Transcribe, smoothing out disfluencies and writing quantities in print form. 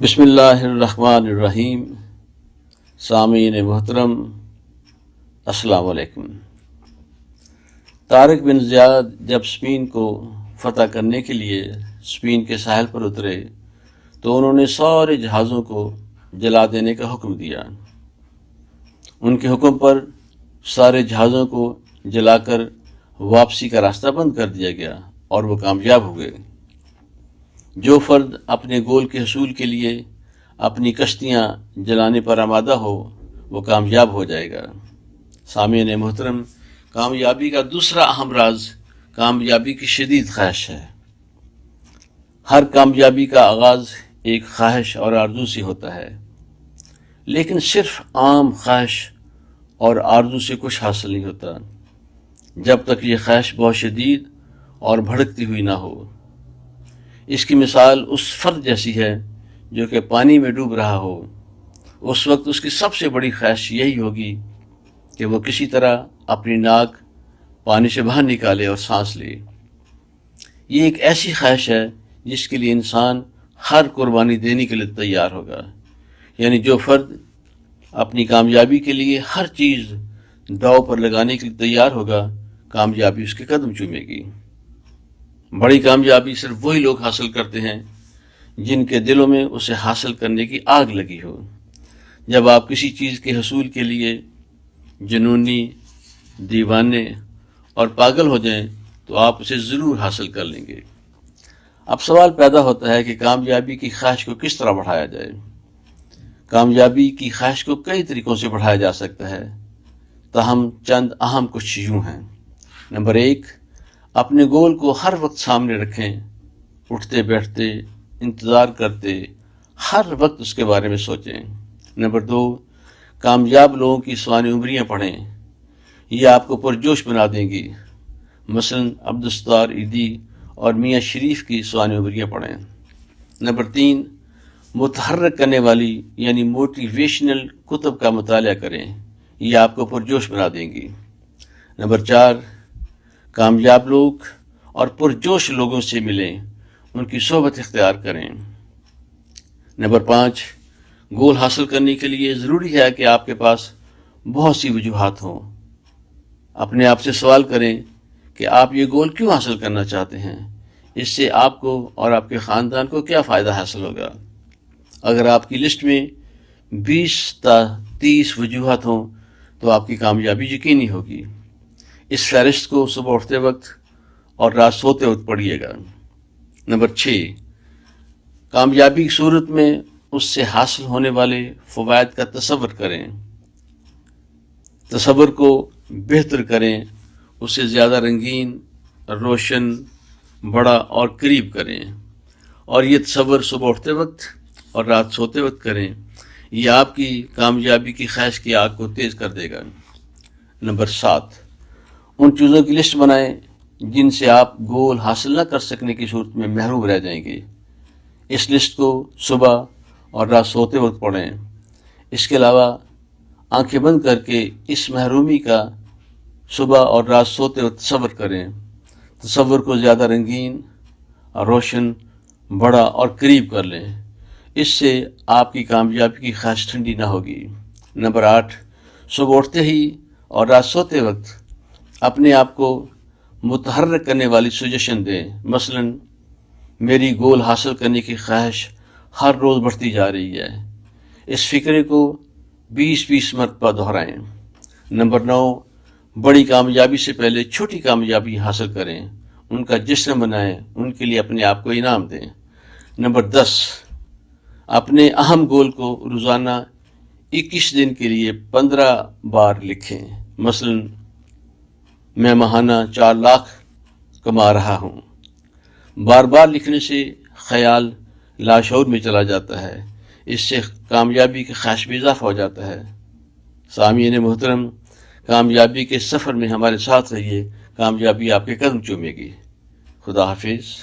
بسم اللہ الرحمن الرحیم۔ سامعین محترم، السلام علیکم۔ طارق بن زیاد جب اسپین کو فتح کرنے کے لیے اسپین کے ساحل پر اترے تو انہوں نے سارے جہازوں کو جلا دینے کا حکم دیا۔ ان کے حکم پر سارے جہازوں کو جلا کر واپسی کا راستہ بند کر دیا گیا اور وہ کامیاب ہوئے۔ جو فرد اپنے گول کے حصول کے لیے اپنی کشتیاں جلانے پر آمادہ ہو وہ کامیاب ہو جائے گا۔ سامعین محترم، کامیابی کا دوسرا اہم راز کامیابی کی شدید خواہش ہے۔ ہر کامیابی کا آغاز ایک خواہش اور آرزو سے ہوتا ہے، لیکن صرف عام خواہش اور آرزو سے کچھ حاصل نہیں ہوتا جب تک یہ خواہش بہت شدید اور بھڑکتی ہوئی نہ ہو۔ اس کی مثال اس فرد جیسی ہے جو کہ پانی میں ڈوب رہا ہو۔ اس وقت اس کی سب سے بڑی خواہش یہی ہوگی کہ وہ کسی طرح اپنی ناک پانی سے باہر نکالے اور سانس لے۔ یہ ایک ایسی خواہش ہے جس کے لیے انسان ہر قربانی دینے کے لیے تیار ہوگا۔ یعنی جو فرد اپنی کامیابی کے لیے ہر چیز داؤ پر لگانے کے لیے تیار ہوگا، کامیابی اس کے قدم چومے گی۔ بڑی کامیابی صرف وہی لوگ حاصل کرتے ہیں جن کے دلوں میں اسے حاصل کرنے کی آگ لگی ہو۔ جب آپ کسی چیز کے حصول کے لیے جنونی، دیوانے اور پاگل ہو جائیں تو آپ اسے ضرور حاصل کر لیں گے۔ اب سوال پیدا ہوتا ہے کہ کامیابی کی خواہش کو کس طرح بڑھایا جائے؟ کامیابی کی خواہش کو کئی طریقوں سے بڑھایا جا سکتا ہے، تاہم چند اہم کچھ یوں ہیں۔ نمبر 1، اپنے گول کو ہر وقت سامنے رکھیں۔ اٹھتے بیٹھتے، انتظار کرتے، ہر وقت اس کے بارے میں سوچیں۔ نمبر 2، کامیاب لوگوں کی سوانح عمریاں پڑھیں، یہ آپ کو پرجوش بنا دیں گی۔ مثلاً عبدالستار ایدھی اور میاں شریف کی سوانح عمریاں پڑھیں۔ نمبر 3، متحرک کرنے والی یعنی موٹیویشنل کتب کا مطالعہ کریں، یہ آپ کو پرجوش بنا دیں گی۔ نمبر 4، کامیاب لوگ اور پرجوش لوگوں سے ملیں، ان کی صحبت اختیار کریں۔ نمبر 5، گول حاصل کرنے کے لیے ضروری ہے کہ آپ کے پاس بہت سی وجوہات ہوں۔ اپنے آپ سے سوال کریں کہ آپ یہ گول کیوں حاصل کرنا چاہتے ہیں، اس سے آپ کو اور آپ کے خاندان کو کیا فائدہ حاصل ہوگا۔ اگر آپ کی لسٹ میں 20 تا 30 وجوہات ہوں تو آپ کی کامیابی یقینی ہوگی۔ اس فہرست کو صبح اٹھتے وقت اور رات سوتے وقت پڑھیے گا۔ نمبر 6، کامیابی کی صورت میں اس سے حاصل ہونے والے فوائد کا تصور کریں۔ تصور کو بہتر کریں، اسے زیادہ رنگین، روشن، بڑا اور قریب کریں، اور یہ تصور صبح اٹھتے وقت اور رات سوتے وقت کریں۔ یہ آپ کی کامیابی کی خواہش کی آگ کو تیز کر دے گا۔ نمبر 7، ان چیزوں کی لسٹ بنائیں جن سے آپ گول حاصل نہ کر سکنے کی صورت میں محروم رہ جائیں گے۔ اس لسٹ کو صبح اور رات سوتے وقت پڑھیں۔ اس کے علاوہ آنکھیں بند کر کے اس محرومی کا صبح اور رات سوتے وقت تصور کریں۔ تصور کو زیادہ رنگین، روشن، بڑا اور قریب کر لیں، اس سے آپ کی کامیابی کی خواہش ٹھنڈی نہ ہوگی۔ نمبر 8، صبح اٹھتے ہی اور رات سوتے وقت اپنے آپ کو متحرک کرنے والی سجیشن دیں۔ مثلاً میری گول حاصل کرنے کی خواہش ہر روز بڑھتی جا رہی ہے، اس فکرے کو 20 مرتبہ دہرائیں۔ نمبر 9، بڑی کامیابی سے پہلے چھوٹی کامیابی حاصل کریں، ان کا جشن منائیں، ان کے لیے اپنے آپ کو انعام دیں۔ نمبر 10، اپنے اہم گول کو روزانہ 21 دن کے لیے 15 بار لکھیں۔ مثلاً میں ماہانہ 4 لاکھ کما رہا ہوں۔ بار بار لکھنے سے خیال لاشعور میں چلا جاتا ہے، اس سے کامیابی کی خواہش میں اضافہ ہو جاتا ہے۔ سامعین محترم، کامیابی کے سفر میں ہمارے ساتھ رہیے، کامیابی آپ کے قدم چومے گی۔ خدا حافظ۔